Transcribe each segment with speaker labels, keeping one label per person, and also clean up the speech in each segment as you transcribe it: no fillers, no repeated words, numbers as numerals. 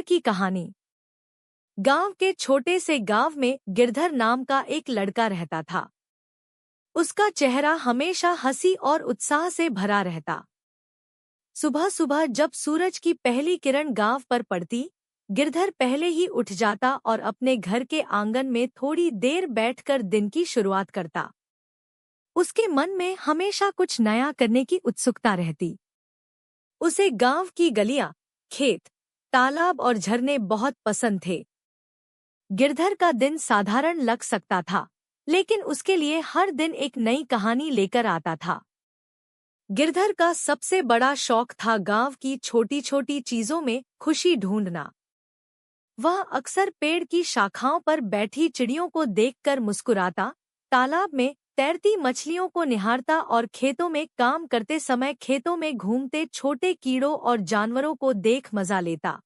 Speaker 1: की कहानी। गांव के छोटे से गांव में गिरधर नाम का एक लड़का रहता था। उसका चेहरा हमेशा हंसी और उत्साह से भरा रहता। सुबह सुबह जब सूरज की पहली किरण गांव पर पड़ती, गिरधर पहले ही उठ जाता और अपने घर के आंगन में थोड़ी देर बैठकर दिन की शुरुआत करता। उसके मन में हमेशा कुछ नया करने की उत्सुकता रहती। उसे गांव की गलियां, खेत, तालाब और झरने बहुत पसंद थे। गिरधर का दिन साधारण लग सकता था, लेकिन उसके लिए हर दिन एक नई कहानी लेकर आता था। गिरधर का सबसे बड़ा शौक था गांव की छोटी छोटी चीजों में खुशी ढूंढना। वह अक्सर पेड़ की शाखाओं पर बैठी चिड़ियों को देखकर मुस्कुराता, तालाब में तैरती मछलियों को निहारता और खेतों में काम करते समय खेतों में घूमते छोटे कीड़ों और जानवरों को देख मजा लेता।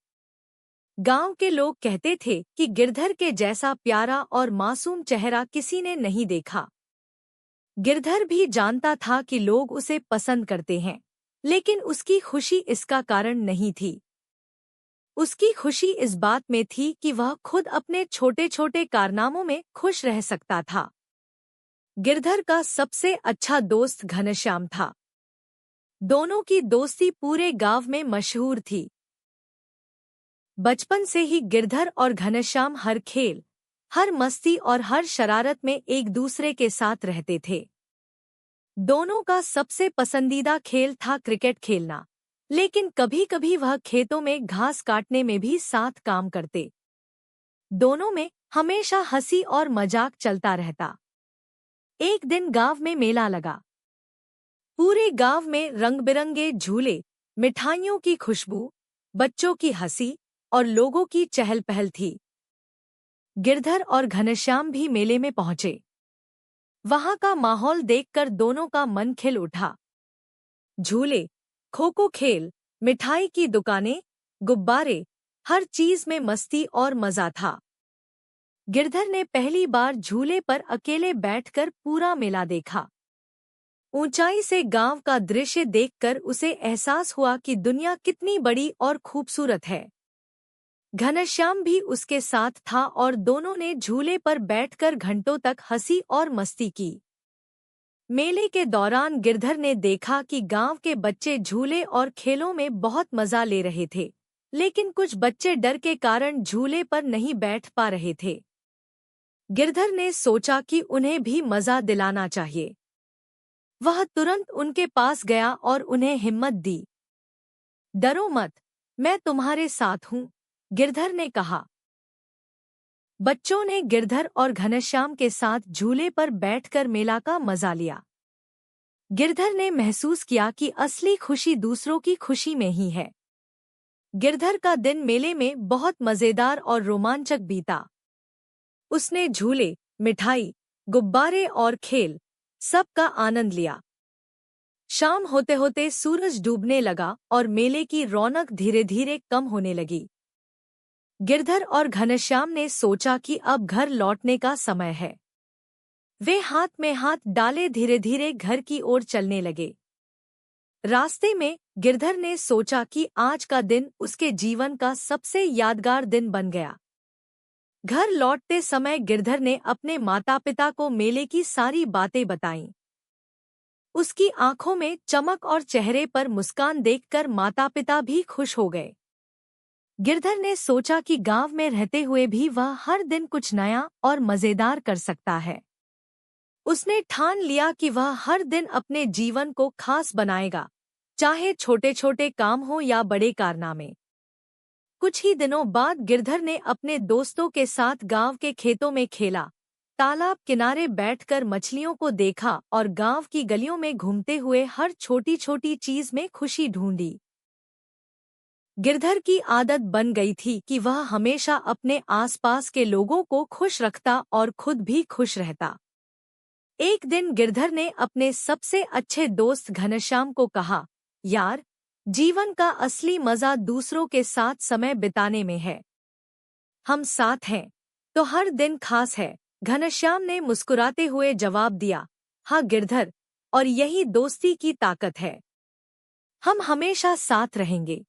Speaker 1: गांव के लोग कहते थे कि गिरधर के जैसा प्यारा और मासूम चेहरा किसी ने नहीं देखा। गिरधर भी जानता था कि लोग उसे पसंद करते हैं, लेकिन उसकी खुशी इसका कारण नहीं थी। उसकी खुशी इस बात में थी कि वह खुद अपने छोटे छोटे कारनामों में खुश रह सकता था। गिरधर का सबसे अच्छा दोस्त घनश्याम था। दोनों की दोस्ती पूरे गांव में मशहूर थी। बचपन से ही गिरधर और घनश्याम हर खेल, हर मस्ती और हर शरारत में एक दूसरे के साथ रहते थे। दोनों का सबसे पसंदीदा खेल था क्रिकेट खेलना, लेकिन कभी-कभी वह खेतों में घास काटने में भी साथ काम करते। दोनों में हमेशा हंसी और मजाक चलता रहता। एक दिन गांव में मेला लगा। पूरे गांव में रंग-बिरंगे झूले, मिठाइयों की खुशबू, बच्चों की हंसी और लोगों की चहल-पहल थी। गिरधर और घनश्याम भी मेले में पहुंचे। वहां का माहौल देखकर दोनों का मन खिल उठा। झूले, खो-खो खेल, मिठाई की दुकानें, गुब्बारे, हर चीज में मस्ती और मजा था। गिरधर ने पहली बार झूले पर अकेले बैठकर पूरा मेला देखा। ऊंचाई से गांव का दृश्य देखकर उसे एहसास हुआ कि दुनिया कितनी बड़ी और खूबसूरत है। घनश्याम भी उसके साथ था और दोनों ने झूले पर बैठकर घंटों तक हंसी और मस्ती की। मेले के दौरान गिरधर ने देखा कि गांव के बच्चे झूले और खेलों में बहुत मजा ले रहे थे, लेकिन कुछ बच्चे डर के कारण झूले पर नहीं बैठ पा रहे थे। गिरधर ने सोचा कि उन्हें भी मजा दिलाना चाहिए। वह तुरंत उनके पास गया और उन्हें हिम्मत दी। डरो मत, मैं तुम्हारे साथ हूँ, गिरधर ने कहा। बच्चों ने गिरधर और घनश्याम के साथ झूले पर बैठकर मेला का मजा लिया। गिरधर ने महसूस किया कि असली खुशी दूसरों की खुशी में ही है। गिरधर का दिन मेले में बहुत मजेदार और रोमांचक बीता। उसने झूले, मिठाई, गुब्बारे और खेल, सब का आनंद लिया। शाम होते होते सूरज डूबने लगा और मेले की रौनक धीरे धीरे कम होने लगी। गिरधर और घनश्याम ने सोचा कि अब घर लौटने का समय है। वे हाथ में हाथ डाले धीरे धीरे घर की ओर चलने लगे। रास्ते में गिरधर ने सोचा कि आज का दिन उसके जीवन का सबसे यादगार दिन बन गया। घर लौटते समय गिरधर ने अपने माता-पिता को मेले की सारी बातें बताईं। उसकी आंखों में चमक और चेहरे पर मुस्कान देखकर माता-पिता भी खुश हो गए। गिरधर ने सोचा कि गांव में रहते हुए भी वह हर दिन कुछ नया और मजेदार कर सकता है। उसने ठान लिया कि वह हर दिन अपने जीवन को खास बनाएगा, चाहे छोटे-छोटे काम हो या बड़े कारनामे। कुछ ही दिनों बाद गिरधर ने अपने दोस्तों के साथ गांव के खेतों में खेला, तालाब किनारे बैठकर मछलियों को देखा और गांव की गलियों में घूमते हुए हर छोटी-छोटी चीज में खुशी ढूंढी। गिरधर की आदत बन गई थी कि वह हमेशा अपने आसपास के लोगों को खुश रखता और खुद भी खुश रहता। एक दिन गिरधर ने अपने सबसे अच्छे दोस्त घनश्याम को कहा, यार, जीवन का असली मजा दूसरों के साथ समय बिताने में है। हम साथ हैं, तो हर दिन खास है, घनश्याम ने मुस्कुराते हुए जवाब दिया। हाँ गिरधर, और यही दोस्ती की ताकत है। हम हमेशा साथ रहेंगे।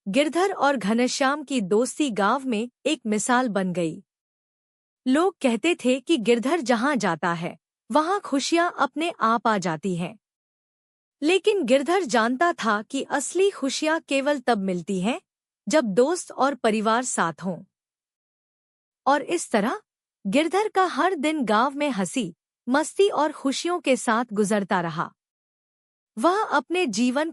Speaker 1: गिरधर और घनश्याम की दोस्ती गांव में एक मिसाल बन गई। लोग कहते थे कि गिरधर जहां जाता है वहां खुशियां अपने आप आ जाती हैं। लेकिन गिरधर जानता था कि असली खुशियां केवल तब मिलती हैं जब दोस्त और परिवार साथ हों। और इस तरह गिरधर का हर दिन गांव में हंसी, मस्ती और खुशियों के साथ गुजरता रहा। वह अपने जीवन